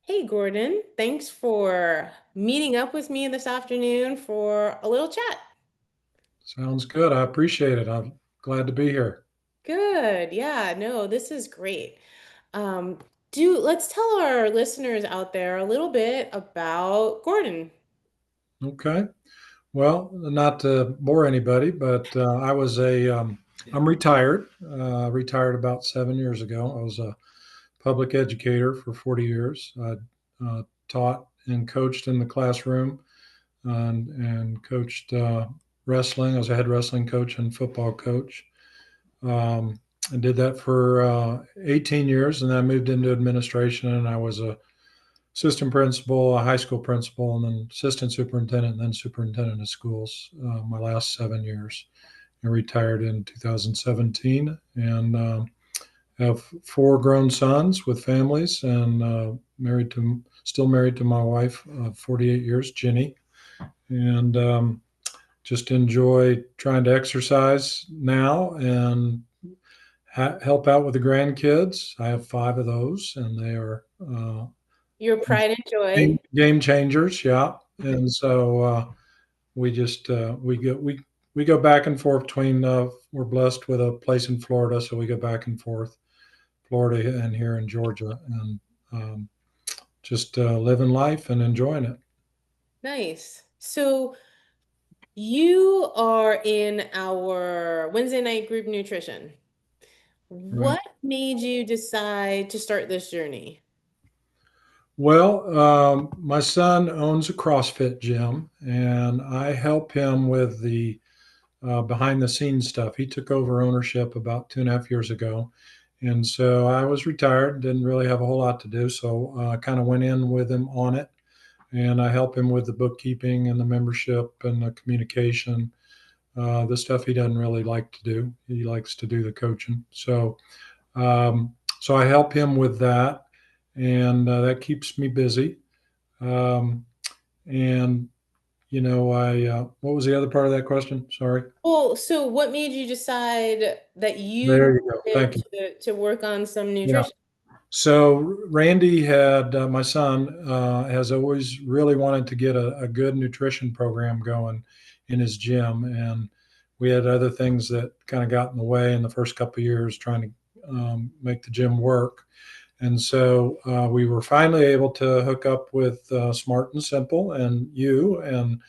Hey, Gordon. Thanks for meeting up with me this afternoon for a little chat. Sounds good. I appreciate it. I'm glad to be here. Good. Yeah, no, this is great. Um, let's tell our listeners out there a little bit about Gordon. Okay. Well, not to bore anybody, but I'm retired. Retired about 7 years ago. I was a public educator for 40 years. I taught and coached in the classroom and coached wrestling. I was a head wrestling coach and football coach. Um, I did that for 18 years, and then I moved into administration, and I was a assistant principal, a high school principal, and then assistant superintendent, and then superintendent of schools my last 7 years. I retired in 2017 and have four grown sons with families and still married to my wife, 48 years, Jenny. And just enjoy trying to exercise now and help out with the grandkids. I have five of those, and they are Your pride and joy. game changers, yeah. And so we go back and forth between. We're blessed with a place in Florida, so we go back and forth, Florida and here in Georgia, and um, just living life and enjoying it. Nice. So you are in our Wednesday night group nutrition. Right. What made you decide to start this journey? Well, my son owns a CrossFit gym, and I help him with the behind the scenes stuff. He took over ownership about 2.5 years ago. And so I was retired, didn't really have a whole lot to do. So I kind of went in with him on it. And I help him with the bookkeeping and the membership and the communication, the stuff he doesn't really like to do. He likes to do the coaching. So I help him with that. And that keeps me busy. Um, and, what was the other part of that question? Sorry. Well, so what made you decide that you There you go. wanted Thank you. to work on some Yeah. nutrition? So Randy had my son has always really wanted to get a good nutrition program going in his gym, and we had other things that kind of got in the way in the first couple of years trying to make the gym work. And so we were finally able to hook up with Smart and Simple and you, and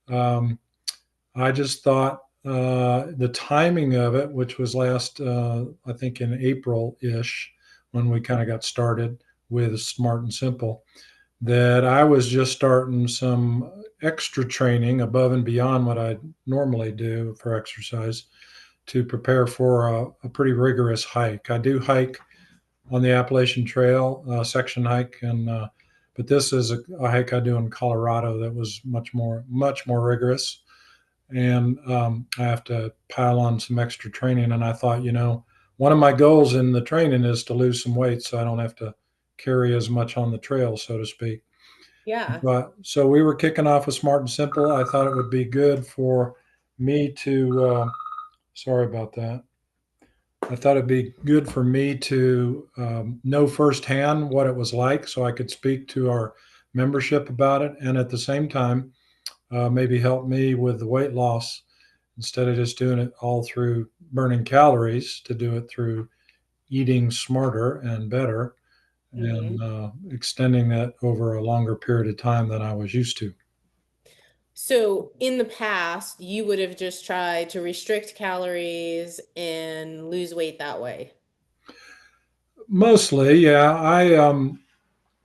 um, I just thought the timing of it, which was last, I think in April ish, when we kind of got started with Smart and Simple, that I was just starting some extra training above and beyond what I normally do for exercise to prepare for a pretty rigorous hike. I do hike on the Appalachian Trail, section hike, and but this is a hike I do in Colorado that was much more rigorous, and I have to pile on some extra training. And I thought, one of my goals in the training is to lose some weight so I don't have to carry as much on the trail, so to speak. Yeah. But so we were kicking off with Smart and Simple. I thought it would be good for me to, sorry about that. I thought it'd be good for me to know firsthand what it was like so I could speak to our membership about it. And at the same time, maybe help me with the weight loss instead of just doing it all through burning calories, to do it through eating smarter and better hmm and extending that over a longer period of time than I was used to. So in the past, you would have just tried to restrict calories and lose weight that way. Mostly, yeah.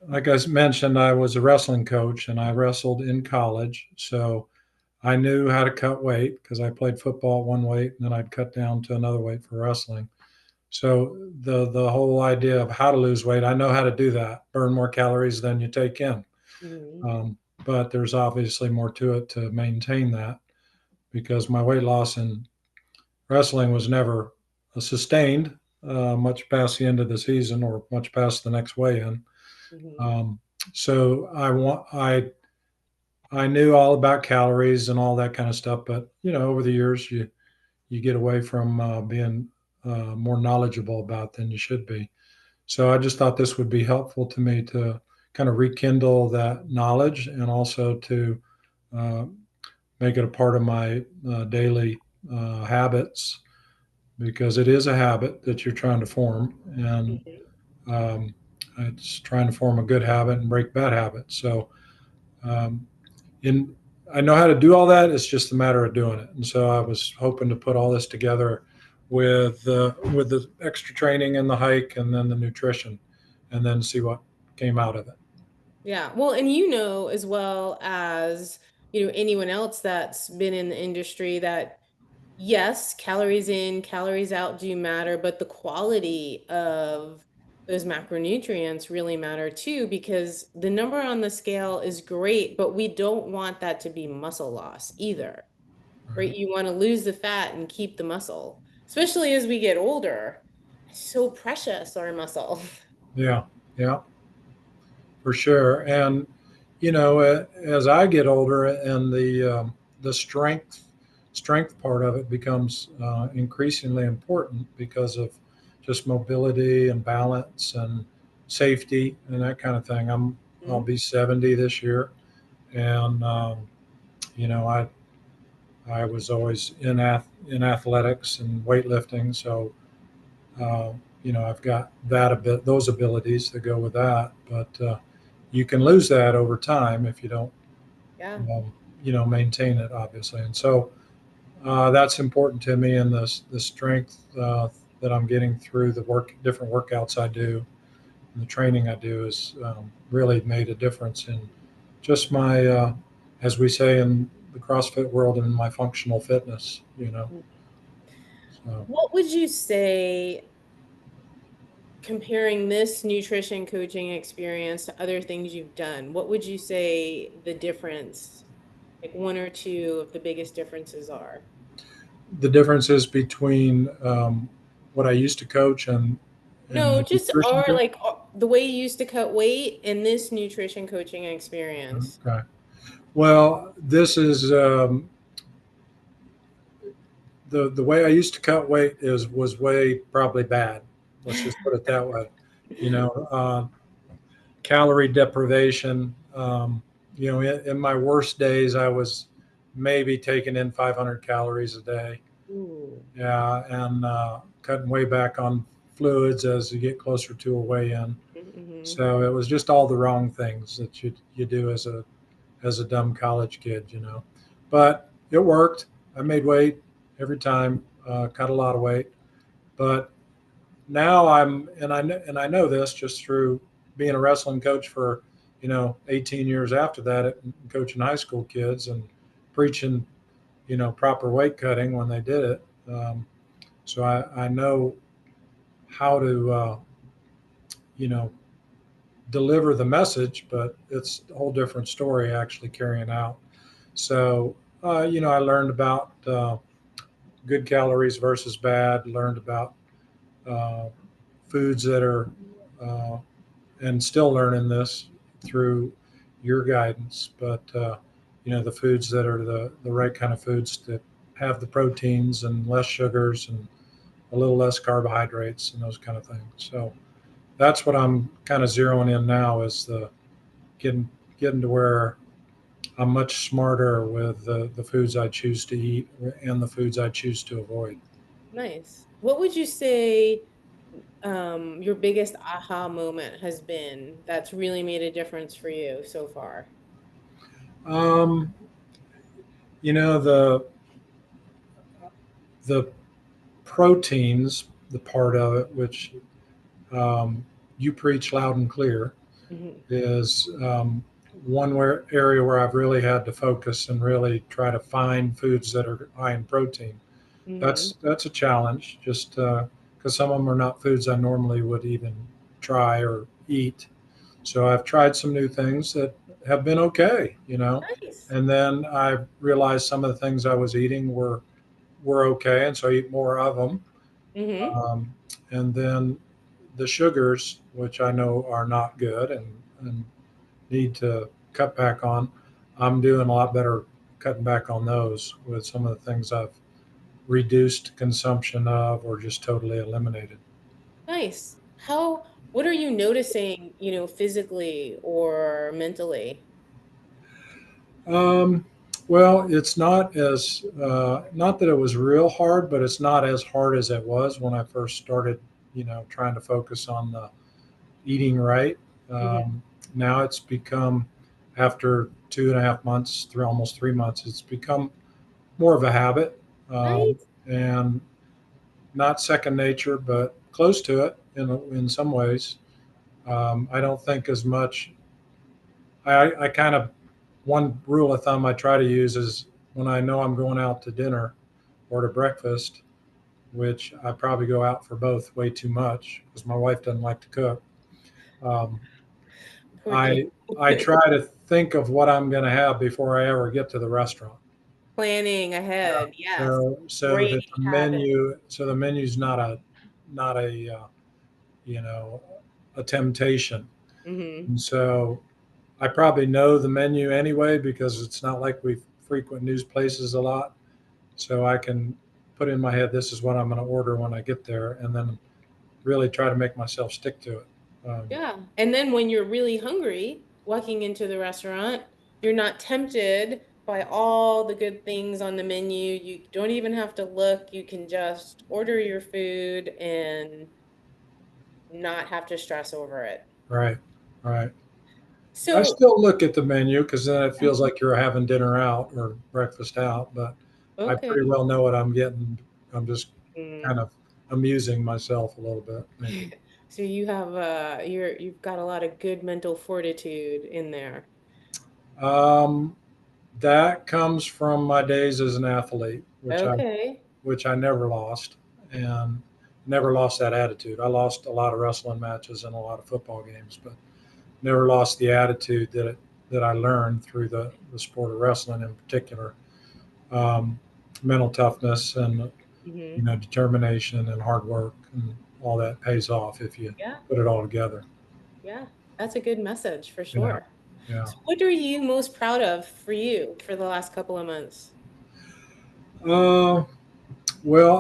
Like I mentioned, I was a wrestling coach and I wrestled in college. So I knew how to cut weight because I played football at one weight and then I'd cut down to another weight for wrestling. So the whole idea of how to lose weight, I know how to do that. Burn more calories than you take in. hmm But there's obviously more to it to maintain that because my weight loss in wrestling was never sustained much past the end of the season or much past the next weigh-in. hmm Um, so I knew all about calories and all that kind of stuff, but over the years you get away from being more knowledgeable about than you should be. So I just thought this would be helpful to me to kind of rekindle that knowledge and also to uh, make it a part of my daily habits because it is a habit that you're trying to form. And Mhm. um, it's trying to form a good habit and break bad habits. So, um, in I know how to do all that. It's just a matter of doing it. And so I was hoping to put all this together with the extra training and the hike and then the nutrition, and then see what came out of it. Yeah. Well, and you know as well as, anyone else that's been in the industry that yes, calories in, calories out do matter, but the quality of those macronutrients really matter too, because the number on the scale is great, but we don't want that to be muscle loss either, right? Right? You want to lose the fat and keep the muscle, especially as we get older. It's so precious, our muscle. Yeah, yeah, for sure. And as I get older, and the strength part of it becomes increasingly important because of just mobility and balance and safety and that kind of thing. I'll Mhm. be 70 this year, and you know I was always in athletics and weightlifting, so uh, I've got that a bit, those abilities that go with that. But you can lose that over time if you don't, Yeah. um, maintain it, obviously. And so that's important to me, and the strength that I'm getting through the different workouts I do, and the training I do is really made a difference in just my, as we say in the CrossFit world, and my functional fitness. So What would you say, comparing this nutrition coaching experience to other things you've done, what would you say the difference, like one or two of the biggest differences are? the differences between what I used to coach and No, the just nutrition our coach. like the way you used to cut weight and this nutrition coaching experience. Okay. Well, this is the way I used to cut weight is was way probably bad. Let's just put it that way. You know, calorie deprivation. In my worst days, I was maybe taking in 500 calories a day. Ooh. Yeah, and cutting way back on fluids as you get closer to a weigh-in. Hmm. So it was just all the wrong things that you do as a dumb college kid. But it worked. I made weight every time, cut a lot of weight. But now and I know this just through being a wrestling coach for 18 years after that, coaching high school kids and preaching proper weight cutting when they did it. So I know how to you know deliver the message, but it's a whole different story actually carrying out. So I learned about good calories versus bad. Learned about uh, foods that are uh, and still learning this through your guidance. But the foods that are the right kind of foods that have the proteins and less sugars and a little less carbohydrates and those kind of things. So that's what I'm kind of zeroing in now is the getting getting to where I'm much smarter with the foods I choose to eat and the foods I choose to avoid. Nice. What would you say your biggest aha moment has been that's really made a difference for you so far? Um, you know the proteins, the part of it which you preach loud and clear, Hmm. is area where I've really had to focus and really try to find foods that are high in protein. Hmm. That's a challenge, just because some of them are not foods I normally would even try or eat. So I've tried some new things that have been okay. Nice. And then I realized some of the things I was eating were okay, and so I eat more of them. Hmm. Um, and then the sugars, which I know are not good and need to cut back on, I'm doing a lot better cutting back on those with some of the things I've reduced consumption of or just totally eliminated. Nice. How? What are you noticing, physically or mentally? Um, well, it's not as not that it was real hard, but it's not as hard as it was when I first started. Trying to focus on the eating right. Hmm. Um, Now it's become, after 2.5 months, through almost 3 months, it's become more of a habit, Nice. and not second nature, but close to it in some ways. I don't think as much. I kind of, one rule of thumb I try to use is when I know I'm going out to dinner or to breakfast, which I probably go out for both way too much because my wife doesn't like to cook. Um, Poor thing. I try to think of what I'm going to have before I ever get to the restaurant. Planning Yeah. ahead. Yes. So Great that the habit. menu, so the menu's not a you know a temptation. Hmm. And so I probably know the menu anyway because it's not like we frequent news places a lot. So I can put in my head, this is what I'm going to order when I get there, and then really try to make myself stick to it. Yeah. And then when you're really hungry, walking into the restaurant, you're not tempted by all the good things on the menu. You don't even have to look. You can just order your food and not have to stress over it. Right, right. I So, still look at the menu because then it feels like you're having dinner out or breakfast out, but I pretty okay. well know what I'm getting. I'm just Mm. kind of amusing myself a little bit, maybe. So you've got a lot of good mental fortitude in there. Um, that comes from my days as an athlete, Okay. which I never lost, and never lost that attitude. I lost a lot of wrestling matches and a lot of football games, but never lost the attitude that I learned through the sport of wrestling in particular. Um, Mental toughness and Hmm. determination and hard work and all that pays off if you Yeah. put it all together. Yeah. That's a good message for Yeah, sure. yeah. So what are you most proud of for you for the last couple of months? Uh, well,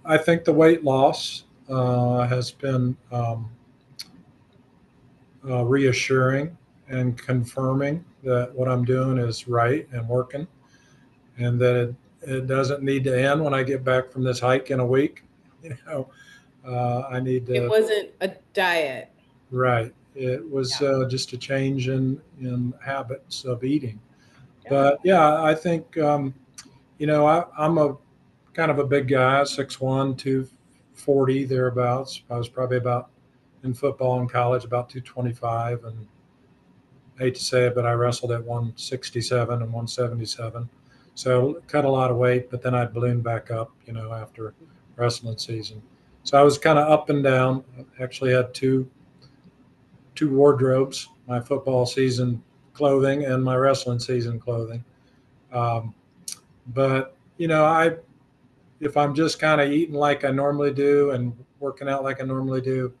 I think the weight loss has been reassuring and confirming that what I'm doing is right and working, and that it doesn't need to end when I get back from this hike in a week. You know, I need It to. wasn't a diet. Right. It was Yeah. just a change in habits of eating. Yeah. But yeah, I think I'm a kind of a big guy, 6'1", 240 thereabouts. I was probably about, in football in college, about 225, and I hate to say it, but I wrestled at 167 and 177. So cut a lot of weight, but then I'd balloon back up, after wrestling season. So I was kind of up and down. I actually had two wardrobes: my football season clothing and my wrestling season clothing. Um, but I if I'm just kind of eating like I normally do and working out like I normally do,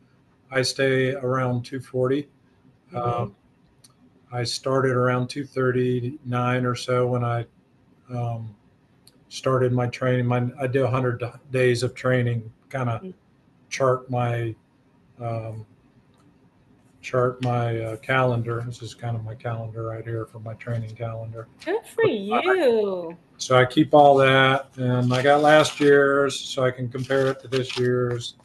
I stay around 240. Um, Hmm. I started around 239 or so when I um, started my training. I do 100 days of training, kind of chart my um, calendar. This is kind of my calendar right here for my training calendar. Good for you. So I keep all that, and I got last year's, so I can compare it to this year's,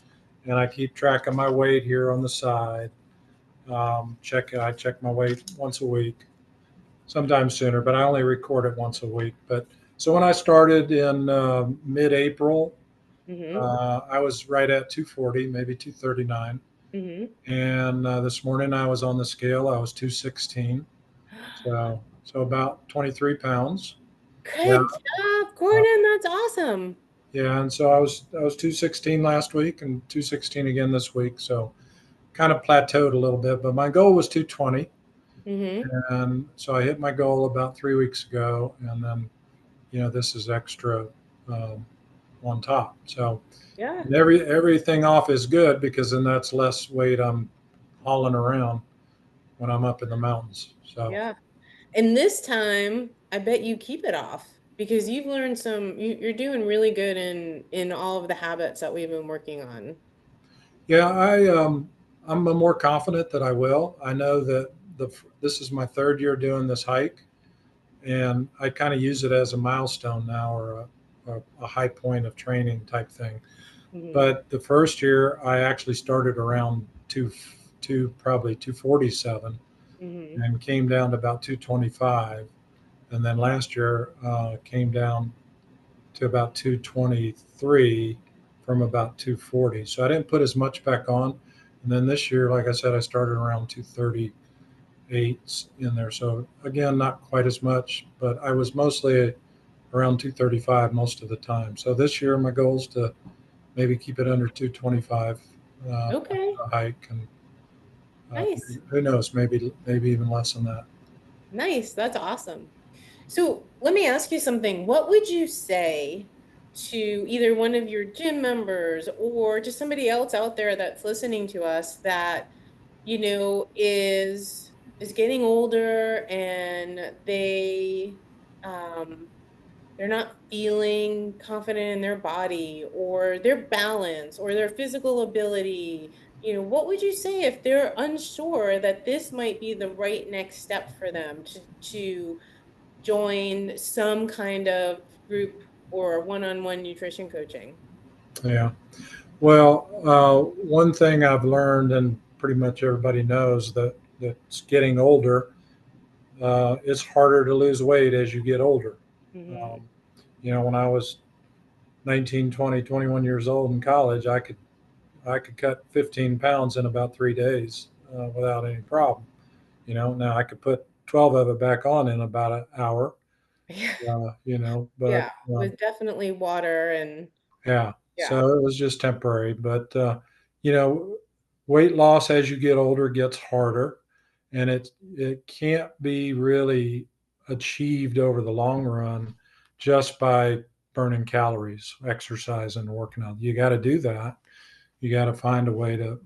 and I keep track of my weight here on the side. I check my weight once a week, sometimes sooner, but I only record it once a week. But so when I started in mid-April, Hmm. I was right at 240, maybe 239, Hmm. and this morning I was on the scale. I was 216, so about 23 pounds. Yeah. Good job, Uh, Gordon. That's awesome. Yeah, and so I was 216 last week and 216 again this week. So kind of plateaued a little bit, but my goal was 220, Hmm. and so I hit my goal about 3 weeks ago, and then this is extra um, on top. So Yeah. everything off is good because then that's less weight I'm hauling around when I'm up in the mountains. So Yeah. And this time, I bet you keep it off because you've learned you're doing really good in all of the habits that we've been working on. yeah, I'm more confident that I will. I know that this is my third year doing this hike, and I kind of use it as a milestone now, or a high point of training type thing. Hmm. But the first year, I actually started around probably 247, Hmm. and came down to about 225, and then last year came down to about 223 from about 240. So I didn't put as much back on. And then this year, like I said, I started around 238 in there. So again, not quite as much, but I was mostly around 235 most of the time. So this year, my goal is to maybe keep it under 225 Okay, a hike, and nice, who knows, maybe even less than that. nice. That's awesome. So let me ask you something. What would you say to either one of your gym members or just somebody else out there that's listening to us that, is getting older and um they're not feeling confident in their body or their balance or their physical ability. What would you say if they're unsure that this might be the right next step for them to join some kind of group or one-on-one nutrition coaching? Yeah. Well, one thing I've learned, and pretty much everybody knows, that's getting older, it's harder to lose weight as you get older. Hmm. Um, when I was 19, 20, 21 years old in college, I could cut 15 pounds in about 3 days without any problem. Now I could put 12 of it back on in about an hour. Yeah, But yeah, with definitely water and yeah, yeah, so it was just temporary. But you know, weight loss as you get older gets harder, and it can't be really achieved over the long run just by burning calories, exercise, and working out. You got to do that. You got to find a way to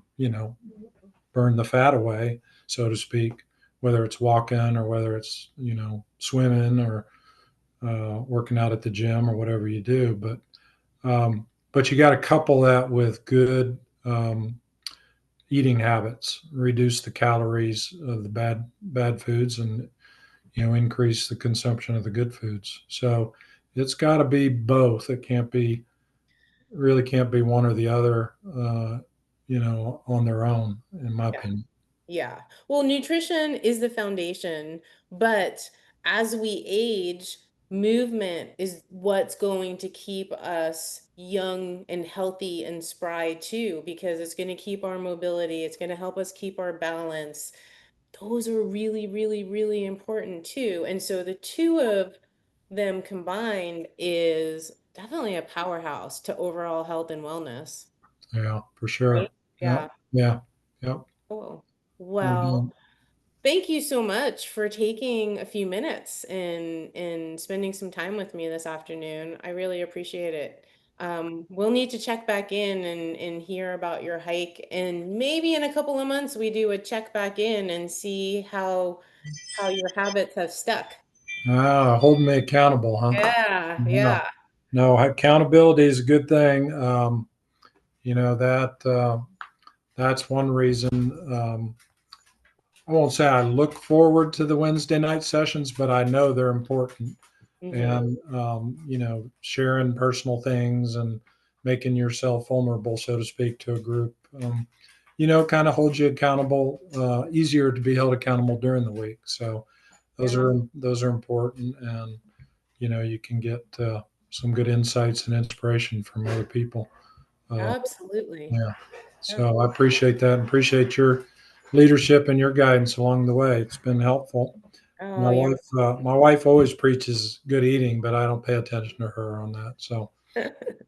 burn the fat away, so to speak, whether it's walking or whether it's swimming or working out at the gym or whatever you do. But you got to couple that with good eating habits, reduce the calories of the bad foods, and increase the consumption of the good foods. So it's got to be both. It can't be one or the other. On their own, in my yeah. opinion. Yeah. Well, nutrition is the foundation, but as we age, movement is what's going to keep us young and healthy and spry too, because it's going to keep our mobility, it's going to help us keep our balance. Those are really, really, really important too. And so the two of them combined is definitely a powerhouse to overall health and wellness, Yeah, for right? sure. Yep. Yeah. Yeah. Yep. Cool. No Well, doubt. thank you so much for taking a few minutes and spending some time with me this afternoon. I really appreciate it. We'll need to check back in and hear about your hike, and maybe in a couple of months we do a check back in and see how your habits have stuck. Holding me accountable, huh? Yeah, No, yeah. no, accountability is a good thing. You know that that's one reason. I won't say I look forward to the Wednesday night sessions, but I know they're important. Hmm. And sharing personal things and making yourself vulnerable, so to speak, to a group, kind of holds you accountable. Easier to be held accountable during the week. So Yeah, those are important, and you can get some good insights and inspiration from other people. Uh, absolutely. yeah. Yeah. So I appreciate that, and appreciate your leadership and your guidance along the way. It's been helpful. Oh, you're My wife always preaches good eating, but I don't pay attention to her on that. So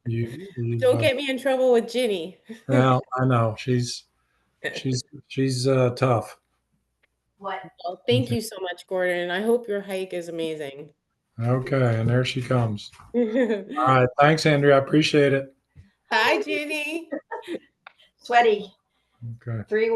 you've, Don't get me in trouble with Ginny. well, I know she's tough. Well, thank you so much, Gordon. I hope your hike is amazing. Okay, and there she comes. All right, thanks, Andrea. I appreciate it. Hi, Ginny. Sweaty. Okay. 3